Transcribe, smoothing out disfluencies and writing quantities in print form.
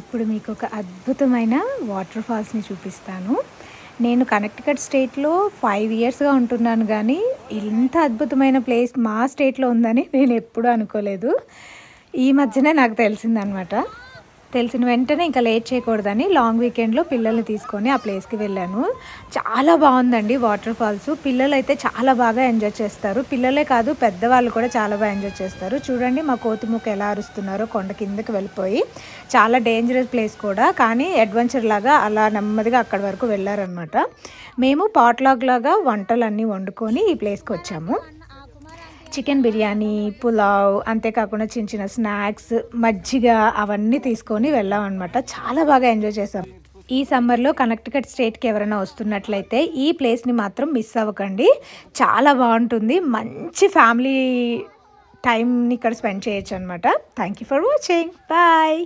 ఇప్పుడు మీకు ఒక అద్భుతమైన వాటర్ ఫాల్స్ని చూపిస్తాను. నేను కనెక్టికట్ స్టేట్లో 5 ఇయర్స్గా ఉంటున్నాను, కానీ ఇంత అద్భుతమైన ప్లేస్ మా స్టేట్లో ఉందని నేను ఎప్పుడూ అనుకోలేదు. ఈ మధ్యనే నాకు తెలిసిందనమాట. తెలిసిన వెంటనే ఇంకా లేట్ చేయకూడదని లాంగ్ వీకెండ్లో పిల్లల్ని తీసుకొని ఆ ప్లేస్కి వెళ్ళాను. చాలా బాగుందండి వాటర్ ఫాల్స్. పిల్లలు అయితే చాలా బాగా ఎంజాయ్ చేస్తారు. పిల్లలే కాదు, పెద్దవాళ్ళు కూడా చాలా బాగా ఎంజాయ్ చేస్తారు. చూడండి మా కోతిముక్క ఎలా అరుస్తున్నారో కొండ కిందకి వెళ్ళిపోయి. చాలా డేంజరస్ ప్లేస్ కూడా, కానీ అడ్వెంచర్ లాగా అలా నెమ్మదిగా అక్కడి వరకు వెళ్ళారనమాట. మేము పాట్లాగ్ లాగా వంటలన్నీ వండుకొని ఈ ప్లేస్కి వచ్చాము. చికెన్ బిర్యానీ, పులావ్, అంతేకాకుండా చిన్న చిన్న స్నాక్స్, మజ్జిగ అవన్నీ తీసుకొని వెళ్ళాం అనమాట. చాలా బాగా ఎంజాయ్ చేసాం. ఈ సమ్మర్లో కనెక్టికట్ స్టేట్కి ఎవరైనా వస్తున్నట్లయితే ఈ ప్లేస్ని మాత్రం మిస్ అవ్వకండి. చాలా బాగుంటుంది. మంచి ఫ్యామిలీ టైంని ఇక్కడ స్పెండ్ చేయొచ్చు అనమాట. Thank you for watching. Bye.